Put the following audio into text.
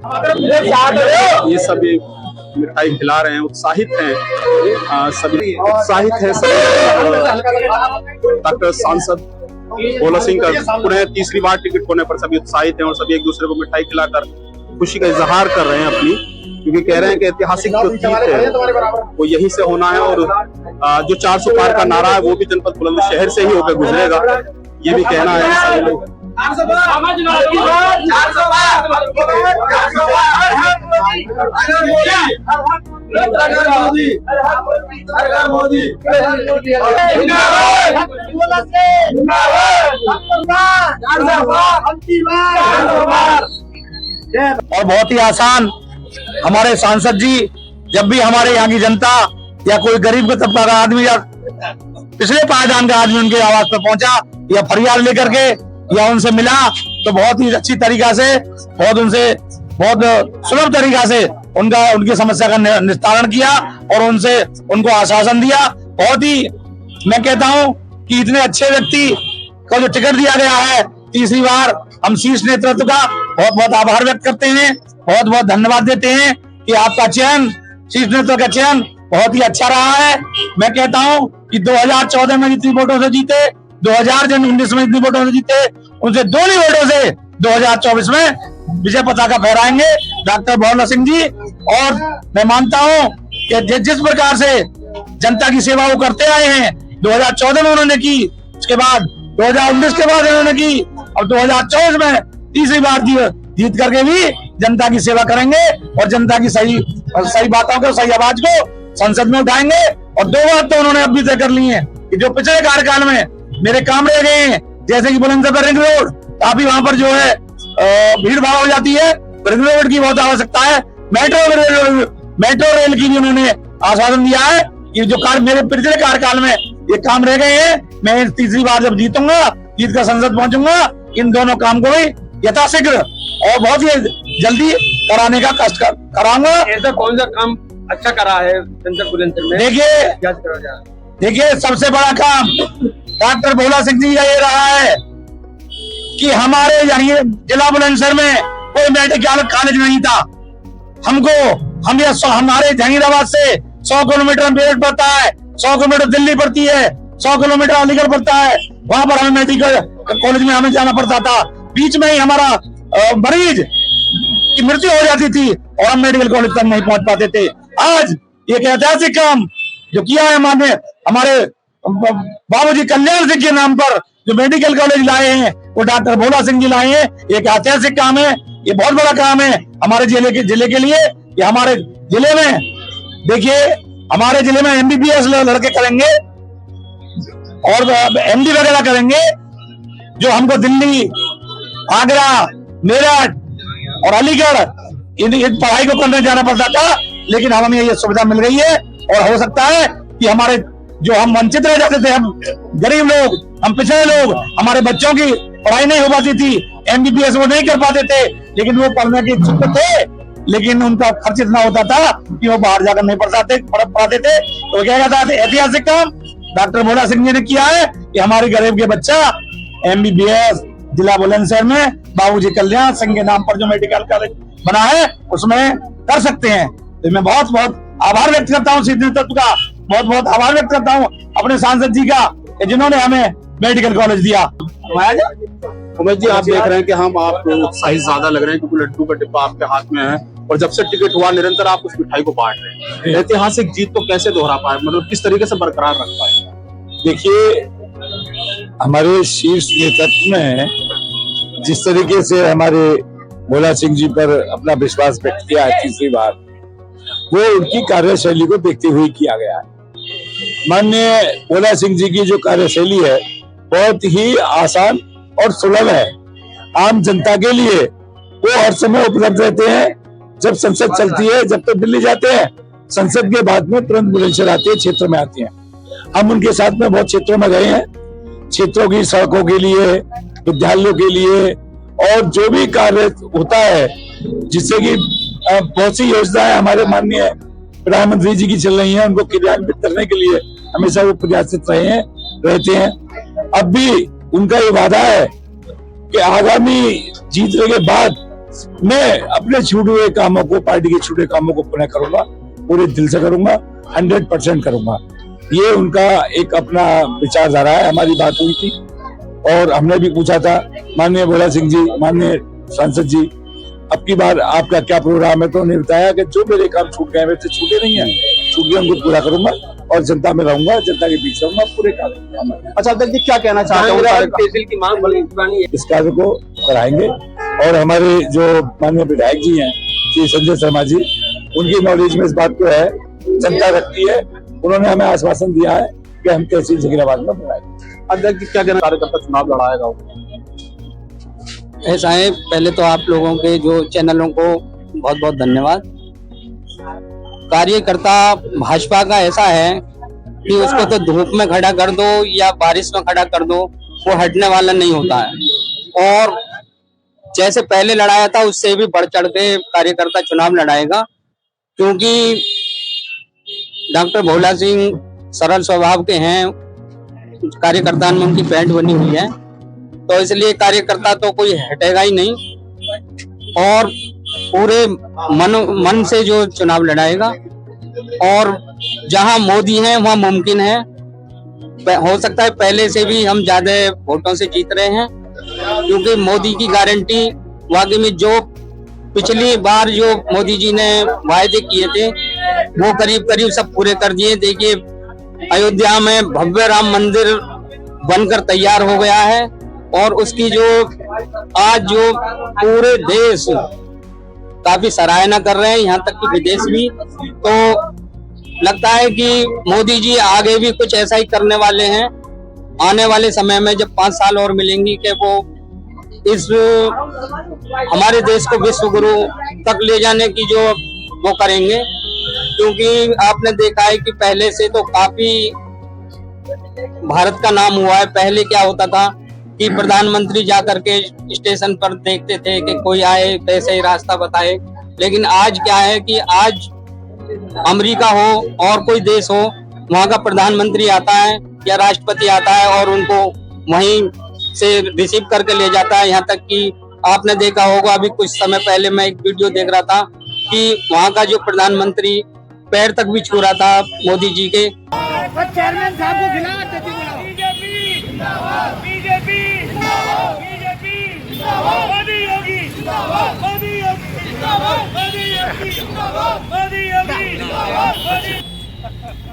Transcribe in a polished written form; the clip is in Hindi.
ये सभी मिठाई खिला रहे हैं, उत्साहित हैं, सभी उत्साहित हैं सभी। डॉक्टर सांसद भोला सिंह का पुनः तीसरी बार टिकट होने पर सभी उत्साहित हैं और सभी एक दूसरे को मिठाई खिलाकर खुशी का इजहार कर रहे हैं अपनी, क्योंकि कह रहे हैं कि ऐतिहासिक जो जीत है वो यहीं से होना है और जो 400 पार का नारा है वो भी जनपद बुलंदशहर से ही होकर गुजरेगा, ये भी कहना है सभी लोग। और बहुत ही आसान, हमारे सांसद जी जब भी हमारे यहाँ की जनता या कोई गरीब का तबका का आदमी या पिछले पायदान का आदमी उनके आवाज पर पहुंचा या फरियाद लेकर के या उनसे मिला तो बहुत ही अच्छी तरीका से, बहुत सुलभ तरीका से उनकी समस्या का निस्तारण किया और उनको आश्वासन दिया। बहुत ही, मैं कहता हूं कि इतने अच्छे व्यक्ति को जो टिकट दिया गया है तीसरी बार, हम शीर्ष नेतृत्व का बहुत बहुत आभार व्यक्त करते हैं, बहुत बहुत धन्यवाद देते हैं कि आपका चयन, शीर्ष नेतृत्व का चयन बहुत ही अच्छा रहा है। मैं कहता हूं कि 2014 में जितनी वोटों से जीते, 2019 में जितनी वोटों से जीते, उनसे दोनों वोटों से 2024 में विजय पताका फहराएंगे डॉक्टर भोला सिंह जी। और मैं मानता हूं कि जिस प्रकार से जनता की सेवा वो करते आए हैं, 2014 में उन्होंने की, उसके बाद 2019 के बाद उन्होंने की और 2024 में तीसरी बार जीत करके भी जनता की सेवा करेंगे और जनता की सही बातों को, सही आवाज को संसद में उठाएंगे। और दो बात तो उन्होंने अब भी तय कर ली है कि जो पिछले कार्यकाल में मेरे काम रह गए हैं, जैसे कि बुलंदशहर रिंग रोड, काफी वहां पर जो है भीड़ भाड़ हो जाती है, रिंग रोड की बहुत आवश्यकता है। मेट्रो रेल की भी उन्होंने आश्वासन दिया है कि जो कार्य मेरे पिछले कार्यकाल में ये काम रह गए हैं, मैं तीसरी बार जब जीतूंगा, जीत कर संसद पहुंचूंगा, इन दोनों काम को भी यथाशीघ्र और बहुत ही जल्दी कराने का कष्ट कराऊंगा। ऐसा कौन सा काम अच्छा करा है जनपद बुलंदशहर में? देखिए सबसे बड़ा काम डॉक्टर भोला सिंह जी का ये रहा है कि हमारे जिला बुलंदशहर में कोई मेडिकल कॉलेज नहीं था। हमारे जहांगीराबाद से 100 किलोमीटर बेट पड़ता है, 100 किलोमीटर दिल्ली पड़ती है, 100 किलोमीटर अलीगढ़ पड़ता है, वहां पर हमें मेडिकल कॉलेज में हमें जाना पड़ता था। बीच में ही हमारा मरीज की मृत्यु हो जाती थी और हम मेडिकल कॉलेज तक नहीं पहुंच पाते थे। आज एक ऐतिहासिक काम जो किया है हमारे बाबूजी कल्याण सिंह के नाम पर जो मेडिकल कॉलेज लाए हैं, वो डॉक्टर भोला सिंह जी लाए हैं। एक ऐतिहासिक काम है, ये बहुत बड़ा काम है हमारे जिले के लिए। ये हमारे जिले में, देखिए हमारे जिले में MBBS लड़के करेंगे और MD वगैरह करेंगे, जो हमको दिल्ली, आगरा, मेरठ और अलीगढ़ इन पढ़ाई को करने जाना पड़ता था, लेकिन हमें ये सुविधा मिल गई है। और हो सकता है कि हमारे जो हम वंचित रह जाते थे, हम गरीब लोग, हम पिछड़े लोग, हमारे बच्चों की पढ़ाई नहीं हो पाती थी, MBBS वो नहीं कर पाते थे, लेकिन वो पढ़ने के इच्छुक थे, लेकिन उनका खर्च इतना होता था कि वो बाहर जाकर नहीं पढ़ पाते थे। तो क्या कहता है, ऐतिहासिक काम डॉक्टर भोला सिंह जी ने किया है कि हमारे गरीब के बच्चा MBBS जिला बुलंदशहर में बाबूजी कल्याण सिंह के नाम पर जो मेडिकल कॉलेज बना है उसमें कर सकते हैं। तो मैं बहुत बहुत आभार व्यक्त करता हूँ शीर्ष नेतृत्व का, बहुत बहुत आभार व्यक्त करता हूँ अपने सांसद जी का, जिन्होंने हमें मेडिकल कॉलेज दिया। उमेश जी, आप देख रहे हैं कि हम आपको उत्साहित ज्यादा लग रहे हैं क्योंकि लड्डू का डिब्बा आपके हाथ में है और जब से टिकट हुआ निरंतर आप उस मिठाई को बांट रहे हैं। ऐतिहासिक जीत को कैसे दोहरा पाए, मतलब किस तरीके से बरकरार रख पाए? देखिए, हमारे शीर्ष नेतृत्व में जिस तरीके से हमारे भोला सिंह जी पर अपना विश्वास व्यक्त किया है तीसरी बार, वो उनकी कार्यशैली को देखते हुए किया गया है। माननीय भोला सिंह जी की जो कार्यशैली है बहुत ही आसान और सुलभ है। आम जनता के लिए वो हर समय उपलब्ध रहते हैं। जब संसद चलती है, जब तक दिल्ली जाते हैं, संसद के बाद में तुरंत बुलंदशहर आते हैं, क्षेत्र में आते हैं। हम उनके साथ में बहुत क्षेत्रों में गए हैं, क्षेत्रों की सड़कों के लिए, विद्यालयों के लिए, और जो भी कार्य होता है जिससे कि बहुत सी योजनाएं हमारे माननीय प्रधानमंत्री जी की चल रही हैं, उनको क्रियान्वित करने के लिए हमेशा वो प्रयासरत रहते हैं। अब भी उनका ये वादा है कि आगामी जीतने के बाद मैं अपने छूटे हुए कामों को, पार्टी के छूटे कामों को पुनः करूंगा, पूरे दिल से करूंगा, 100% करूंगा। ये उनका एक अपना विचारधारा है। हमारी बात हुई थी और हमने भी पूछा था माननीय भोला सिंह जी, माननीय सांसद जी, अब की बार आपका क्या प्रोग्राम है, तो उन्हें बताया कि जो मेरे काम छूट गए वैसे छूटे नहीं है, छूट गए उनको पूरा करूंगा और जनता में रहूंगा, जनता के बीच रहूंगा, पूरे काम। अच्छा अध्यक्ष जी क्या कहना चाहते हैं? की मांग बड़ी पुरानी है। इस कार्य को कराएंगे और हमारे जो माननीय विधायक जी हैं श्री संजय शर्मा जी, उनकी नॉलेज में इस बात को है, जनता रखती है, उन्होंने हमें आश्वासन दिया है कि हम तहसील जगीराबाद में बनाएंगे। अध्यक्ष जी क्या कहना, कार्यकर्ता चुनाव लड़ाएगा? ऐसा है, पहले तो आप लोगों के जो चैनलों को बहुत बहुत धन्यवाद। कार्यकर्ता भाजपा का ऐसा है कि उसको तो धूप में खड़ा कर दो या बारिश में खड़ा कर दो, वो हटने वाला नहीं होता है। और जैसे पहले लड़ाया था उससे भी बढ़ चढ़ के कार्यकर्ता चुनाव लड़ाएगा, क्योंकि डॉक्टर भोला सिंह सरल स्वभाव के हैं, कार्यकर्ता में उनकी पैंट बनी हुई है, तो इसलिए कार्यकर्ता तो कोई हटेगा ही नहीं और पूरे मन से जो चुनाव लड़ाएगा। और जहां मोदी हैं वहां मुमकिन है, हो सकता है पहले से भी हम ज्यादा वोटों से जीत रहे हैं, क्योंकि मोदी की गारंटी वाकई में जो पिछली बार जो मोदी जी ने वायदे किए थे वो करीब करीब सब पूरे कर दिए। देखिए अयोध्या में भव्य राम मंदिर बनकर तैयार हो गया है और उसकी जो आज जो पूरे देश काफी सराहना कर रहे हैं, यहाँ तक कि विदेश भी। तो लगता है कि मोदी जी आगे भी कुछ ऐसा ही करने वाले हैं। आने वाले समय में जब 5 साल और मिलेंगी कि वो इस हमारे देश को विश्व गुरु तक ले जाने की जो वो करेंगे, क्योंकि आपने देखा है कि पहले से तो काफी भारत का नाम हुआ है। पहले क्या होता था कि प्रधानमंत्री जाकर के स्टेशन पर देखते थे कि कोई आए कैसे ही रास्ता बताए, लेकिन आज क्या है कि आज अमेरिका हो और कोई देश हो, वहां का प्रधानमंत्री आता है या राष्ट्रपति आता है और उनको वहीं से रिसीव करके ले जाता है। यहाँ तक कि आपने देखा होगा, अभी कुछ समय पहले मैं एक वीडियो देख रहा था कि वहां का जो प्रधानमंत्री पैर तक भी छू रहा था मोदी जी के। चेयरमैन साहब को खिलाओ, बीजेपी जिंदाबाद, बीजेपी जिंदाबाद, बीजेपी जिंदाबाद, मोदी योगी जिंदाबाद, मोदी योगी जिंदाबाद, मोदी योगी